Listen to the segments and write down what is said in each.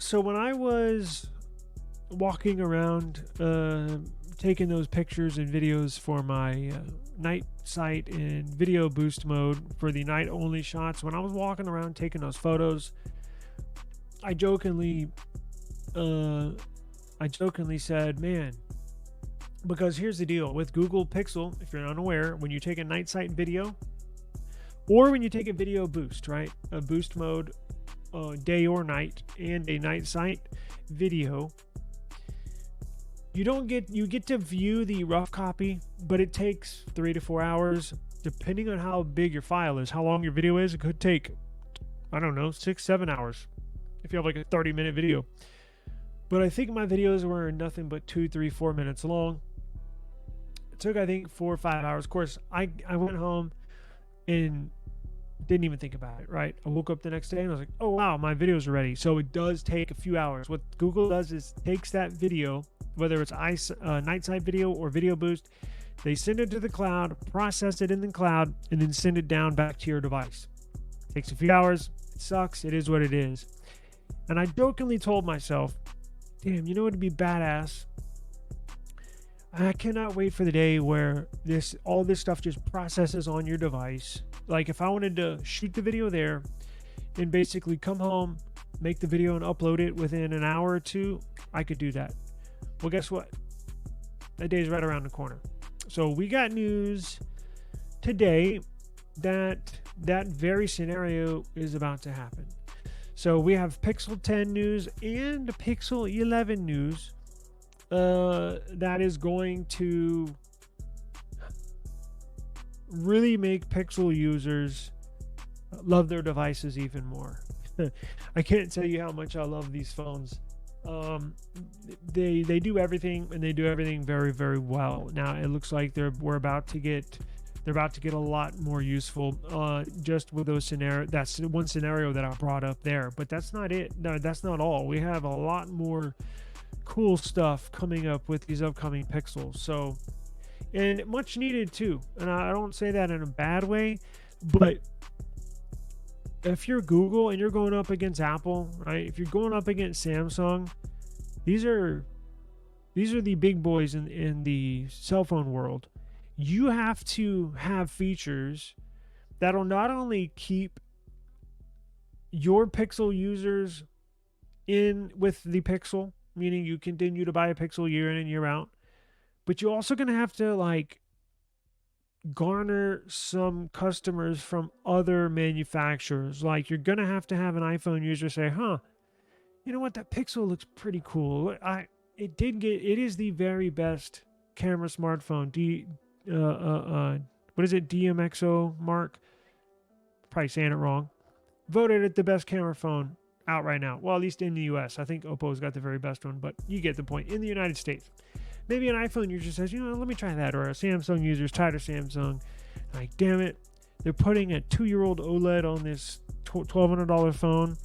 So when I was walking around taking those pictures and videos for my night sight in video boost mode for the night only shots, when I was walking around taking those photos, I jokingly said, man, because here's the deal with Google Pixel, if you're unaware, when you take a night sight video or when you take a video boost, right, a boost mode, day or night, and a night sight video, you get to view the rough copy, but it takes 3 to 4 hours depending on how big your file is, how long your video is. It could take, I don't know, 6-7 hours if you have like a 30-minute video. But I think my videos were nothing but 2, 3, 4 minutes long. It took, I think, 4 or 5 hours. Of course, I went home and didn't even think about it, right? I woke up the next day and I was like, oh wow, my videos are ready. So it does take a few hours. What Google does is takes that video, whether it's night sight video or video boost, they send it to the cloud, process it in the cloud, and then send it down back to your device. It takes a few hours. It sucks. It is what it is. And I jokingly told myself, damn, you know what would be badass? I cannot wait for the day where all this stuff just processes on your device. Like if I wanted to shoot the video there and basically come home, make the video and upload it within an hour or two, I could do that. Well, guess what? That day's right around the corner. So we got news today that very scenario is about to happen. So we have Pixel 10 news and Pixel 11 news that is going to really make Pixel users love their devices even more. I can't tell you how much I love these phones. They do everything, and they do everything very, very well. Now it looks like they're about to get a lot more useful just with those scenarios. That's one scenario that I brought up there, but that's not it. No, that's not all. We have a lot more cool stuff coming up with these upcoming Pixels. So, and much needed too. And I don't say that in a bad way, but if you're Google and you're going up against Apple, right? If you're going up against Samsung, these are the big boys in the cell phone world. You have to have features that'll not only keep your Pixel users in with the Pixel, meaning you continue to buy a Pixel year in and year out, but you're also going to have to like garner some customers from other manufacturers. Like you're going to have an iPhone user say, you know what, that Pixel looks pretty cool. It is the very best camera smartphone. What is it? DMXO Mark? Probably saying it wrong. Voted it the best camera phone out right now. Well, at least in the US. I think Oppo's got the very best one, but you get the point. In the United States. Maybe an iPhone user says, let me try that. Or a Samsung user's tired of Samsung. Like, damn it. They're putting a 2-year-old OLED on this $1,200 phone.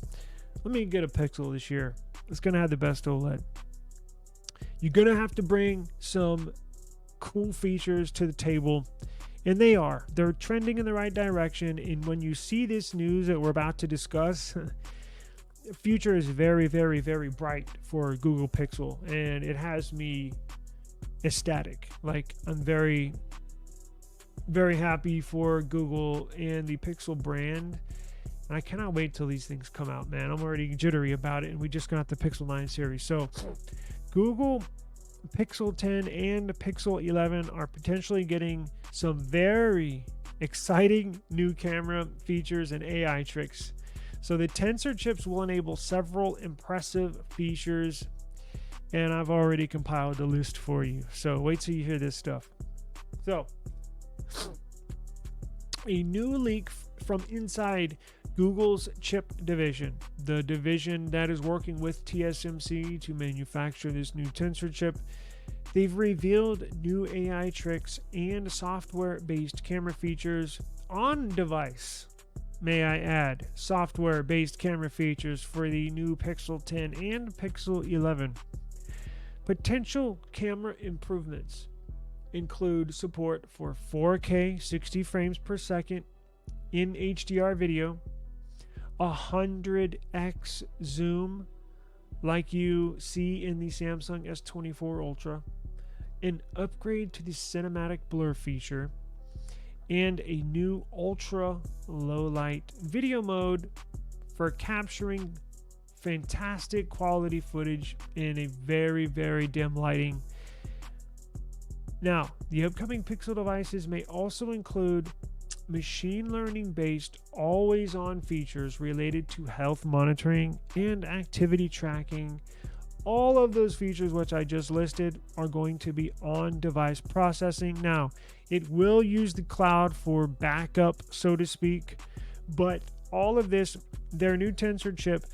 Let me get a Pixel this year. It's going to have the best OLED. You're going to have to bring some cool features to the table. And they're trending in the right direction. And when you see this news that we're about to discuss, the future is very, very, very bright for Google Pixel. And it has me ecstatic. Like, I'm very, very happy for Google and the Pixel brand. And I cannot wait till these things come out, man. I'm already jittery about it. And we just got the Pixel 9 series. So Google Pixel 10 and Pixel 11 are potentially getting some very exciting new camera features and AI tricks. So the Tensor chips will enable several impressive features, and I've already compiled a list for you. So wait till you hear this stuff. So a new leak from inside Google's chip division, the division that is working with TSMC to manufacture this new Tensor chip. They've revealed new AI tricks and software-based camera features on device. May I add, software-based camera features for the new Pixel 10 and Pixel 11. Potential camera improvements include support for 4K 60 frames per second in HDR video, 100x zoom like you see in the Samsung S23 Ultra, an upgrade to the cinematic blur feature, and a new ultra low light video mode for capturing fantastic quality footage in a very, very dim lighting. Now, the upcoming Pixel devices may also include machine learning based always on features related to health monitoring and activity tracking. All of those features which I just listed are going to be on device processing. Now, it will use the cloud for backup, so to speak, but all of this, their new Tensor chip,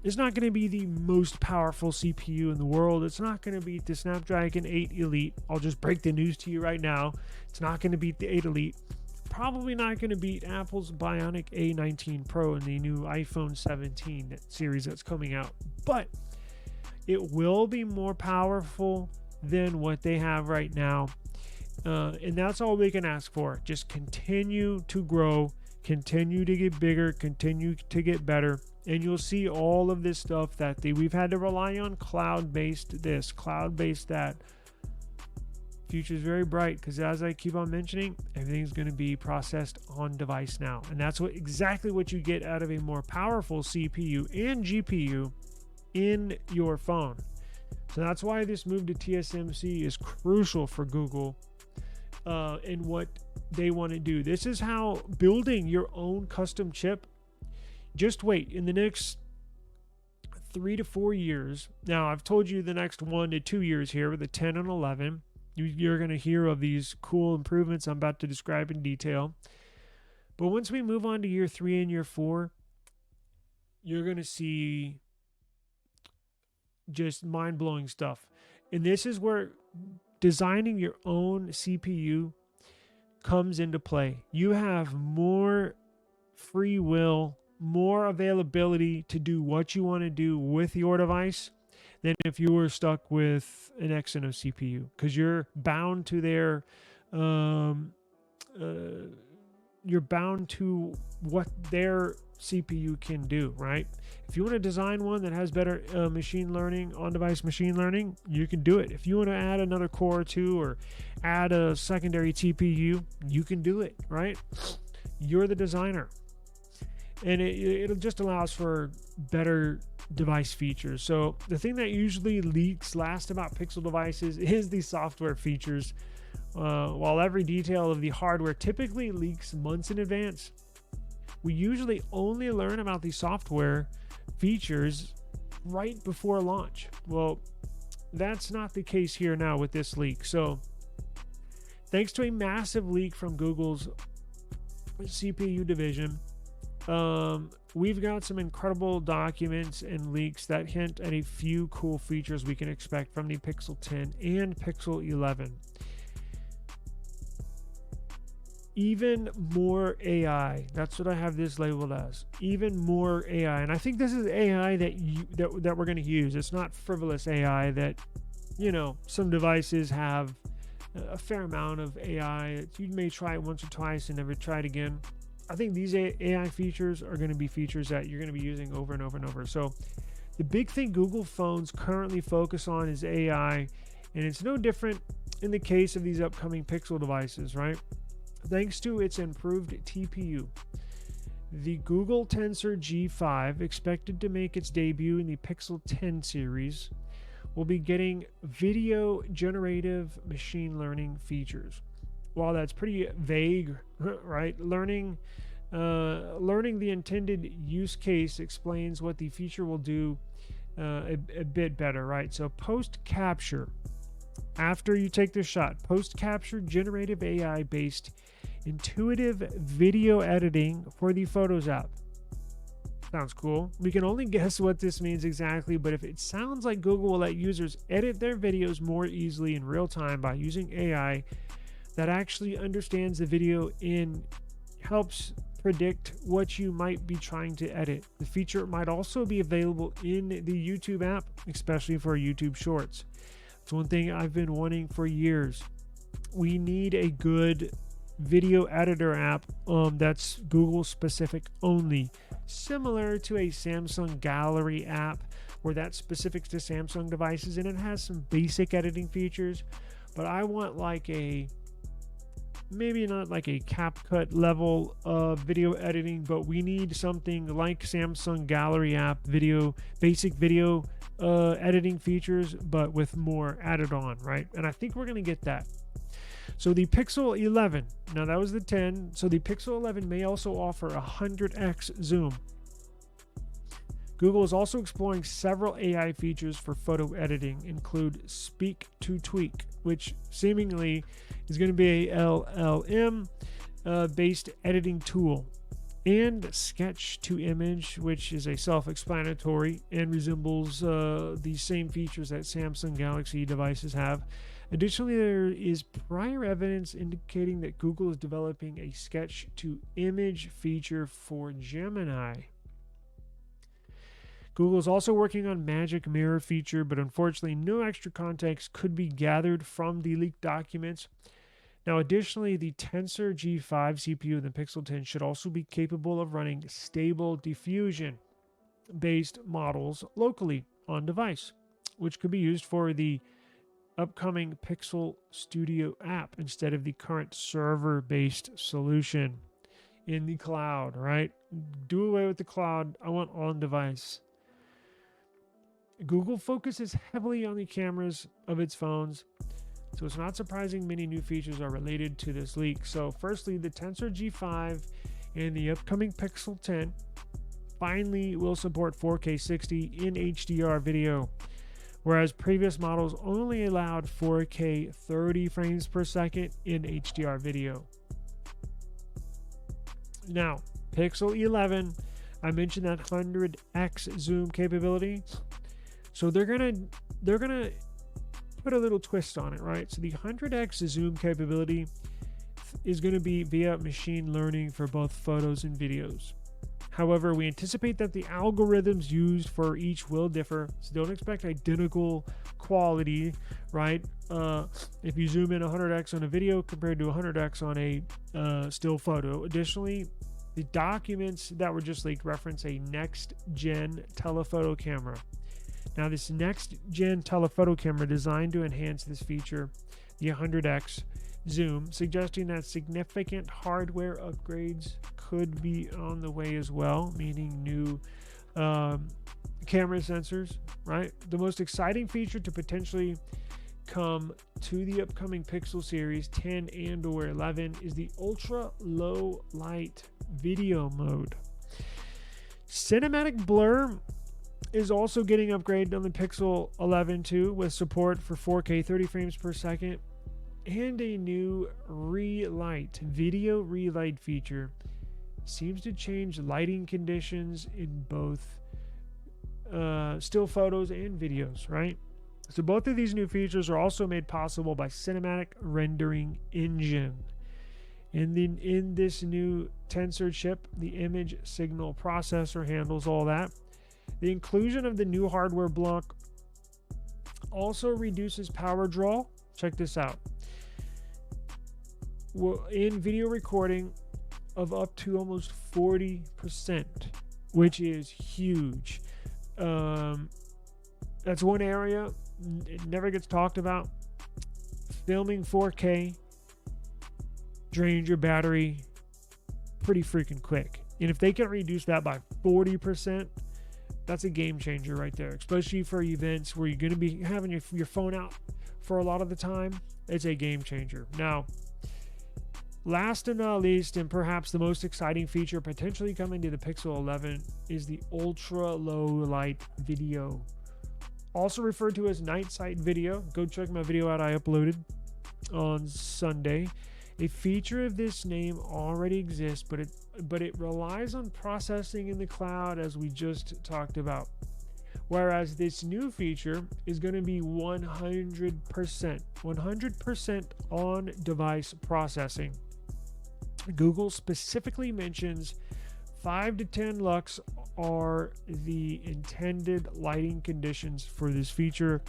is not going to be the most powerful CPU in the world. It's not going to beat the Snapdragon 8 Elite. I'll just break the news to you right now. It's not going to beat the 8 Elite. Probably not going to beat Apple's Bionic A19 Pro and the new iPhone 17 series that's coming out. But it will be more powerful than what they have right now. And that's all we can ask for. Just continue to grow, continue to get bigger, continue to get better. And you'll see all of this stuff that we've had to rely on cloud-based this, cloud-based that. Future's very bright because, as I keep on mentioning, everything's going to be processed on device now. And that's exactly what you get out of a more powerful CPU and GPU in your phone. So that's why this move to TSMC is crucial for Google and what they want to do. This is how building your own custom chip. Just wait, in the next 3 to 4 years. Now, I've told you the next 1 to 2 years here with the 10 and 11. You're going to hear of these cool improvements I'm about to describe in detail. But once we move on to year 3 and year 4, you're going to see just mind-blowing stuff. And this is where designing your own CPU comes into play. You have more free will, more availability to do what you want to do with your device than if you were stuck with an Exynos CPU, because you're bound to their you're bound to what their CPU can do, right? If you want to design one that has better machine learning, on-device machine learning, you can do it. If you want to add another core or two or add a secondary TPU, you can do it, right? You're the designer. And it just allows for better device features. So the thing that usually leaks last about Pixel devices is the software features. While every detail of the hardware typically leaks months in advance, we usually only learn about the software features right before launch. Well, that's not the case here now with this leak. So thanks to a massive leak from Google's CPU division, we've got some incredible documents and leaks that hint at a few cool features we can expect from the Pixel 10 and Pixel 11. Even more AI. That's what I have this labeled as. Even more AI. And I think this is AI that we're going to use. It's not frivolous AI that, some devices have a fair amount of AI. You may try it once or twice and never try it again. I think these AI features are going to be features that you're going to be using over and over and over. So the big thing Google phones currently focus on is AI, and it's no different in the case of these upcoming Pixel devices, right? Thanks to its improved TPU, the Google Tensor G5, expected to make its debut in the Pixel 10 series, will be getting video generative machine learning features. While that's pretty vague, right? Learning the intended use case explains what the feature will do a bit better, right? So post-capture, after you take the shot, post-capture generative AI-based intuitive video editing for the Photos app. Sounds cool. We can only guess what this means exactly, but if it sounds like Google will let users edit their videos more easily in real time by using AI that actually understands the video and helps predict what you might be trying to edit. The feature might also be available in the YouTube app, especially for YouTube Shorts. It's one thing I've been wanting for years. We need a good video editor app that's Google specific only, similar to a Samsung Gallery app or that's specific to Samsung devices, and it has some basic editing features, but I want like maybe not like a CapCut level of video editing, but we need something like Samsung Gallery app basic video editing features, but with more added on, right? And I think we're going to get that. So the Pixel 11, now that was the 10, so the Pixel 11 may also offer a 100x zoom. Google is also exploring several AI features for photo editing, include Speak to Tweak, which seemingly is going to be a LLM based editing tool, and Sketch to Image, which is a self-explanatory and resembles the same features that Samsung Galaxy devices have. Additionally, there is prior evidence indicating that Google is developing a Sketch to Image feature for Gemini. Google is also working on Magic Mirror feature, but unfortunately no extra context could be gathered from the leaked documents. Now, additionally, the Tensor G5 CPU in the Pixel 10 should also be capable of running stable diffusion-based models locally on device, which could be used for the upcoming Pixel Studio app instead of the current server-based solution in the cloud, right? Do away with the cloud. I want on-device. Google focuses heavily on the cameras of its phones, so it's not surprising many new features are related to this leak. So firstly, the Tensor G5 and the upcoming Pixel 10 finally will support 4K 60 in HDR video, whereas previous models only allowed 4K 30 frames per second in HDR video. Now, Pixel 11, I mentioned that 100x zoom capability. So they're gonna put a little twist on it, right? So the 100x zoom capability is going to be via machine learning for both photos and videos. However, we anticipate that the algorithms used for each will differ, so don't expect identical quality, right? If you zoom in 100x on a video compared to 100x on a still photo. Additionally, the documents that were just leaked reference a next-gen telephoto camera. Now, this next-gen telephoto camera designed to enhance this feature, the 100x zoom, suggesting that significant hardware upgrades could be on the way as well, meaning new camera sensors, right? The most exciting feature to potentially come to the upcoming Pixel series 10 and or 11 is the ultra low light video mode. Cinematic blur is also getting upgraded on the Pixel 11 too, with support for 4K 30 frames per second and a new video relight feature. Seems to change lighting conditions in both still photos and videos, right? So both of these new features are also made possible by Cinematic Rendering Engine. In this new Tensor chip, the image signal processor handles all that. The inclusion of the new hardware block also reduces power draw. Check this out. In video recording of up to almost 40%, which is huge. That's one area it never gets talked about. Filming 4K drains your battery pretty freaking quick. And if they can reduce that by 40%, that's a game changer right there, especially for events where you're going to be having your phone out for a lot of the time. It's a game changer. Now, last and not least, and perhaps the most exciting feature potentially coming to the Pixel 11 is the ultra low light video, also referred to as night sight video. Go check my video out I uploaded on Sunday. A feature of this name already exists, but it relies on processing in the cloud, as we just talked about. Whereas this new feature is going to be 100% on-device processing. Google specifically mentions 5 to 10 lux are the intended lighting conditions for this feature.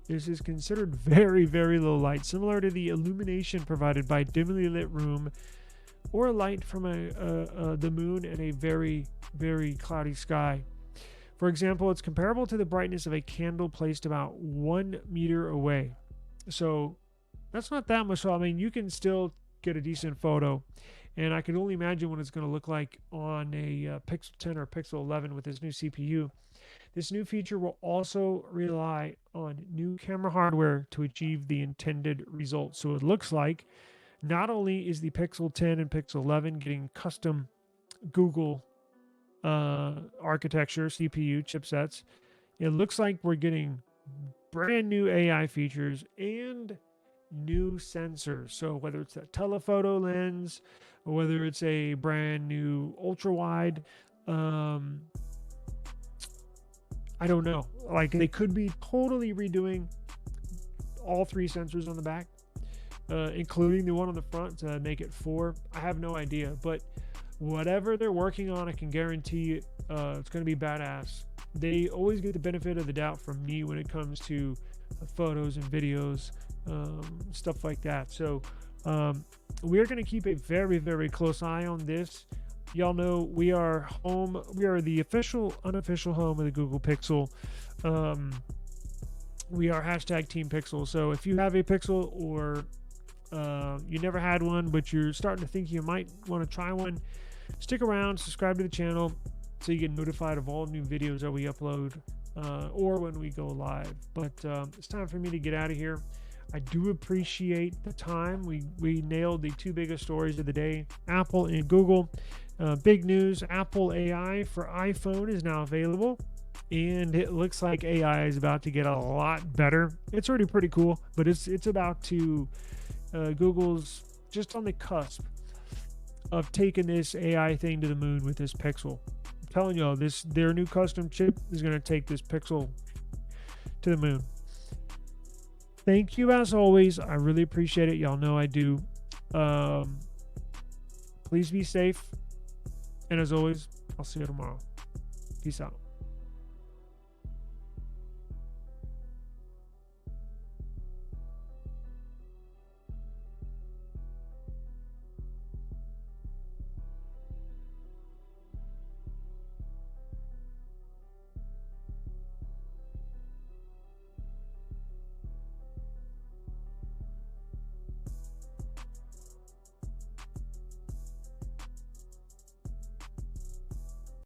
This is considered very, very low light, similar to the illumination provided by a dimly lit room or light from the moon and a very, very cloudy sky. For example, it's comparable to the brightness of a candle placed about 1 meter away. So that's not that much. So, I mean, you can still get a decent photo. And I can only imagine what it's going to look like on a Pixel 10 or Pixel 11 with this new CPU. This new feature will also rely on new camera hardware to achieve the intended results. So it looks like not only is the Pixel 10 and Pixel 11 getting custom Google architecture, CPU chipsets, it looks like we're getting brand new AI features and new sensors. So whether it's a telephoto lens or whether it's a brand new ultra wide, I don't know. Like, they could be totally redoing all 3 sensors on the back, including the one on the front to make it 4. I have no idea, but whatever they're working on, I can guarantee it's going to be badass. They always get the benefit of the doubt from me when it comes to photos and videos, stuff like that. So we're going to keep a very, very close eye on this. Y'all know we are home. We are the official, unofficial home of the Google Pixel. We are hashtag Team Pixel. So if you have a Pixel or you never had one, but you're starting to think you might want to try one, stick around, subscribe to the channel so you get notified of all new videos that we upload or when we go live. But it's time for me to get out of here. I do appreciate the time. We nailed the 2 biggest stories of the day, Apple and Google. Big news, Apple AI for iPhone is now available, and it looks like AI is about to get a lot better. It's already pretty cool, but it's about to, Google's just on the cusp of taking this AI thing to the moon with this Pixel. I'm telling y'all, their new custom chip is going to take this Pixel to the moon. Thank you as always. I really appreciate it. Y'all know I do. Please be safe. And as always, I'll see you tomorrow. Peace out.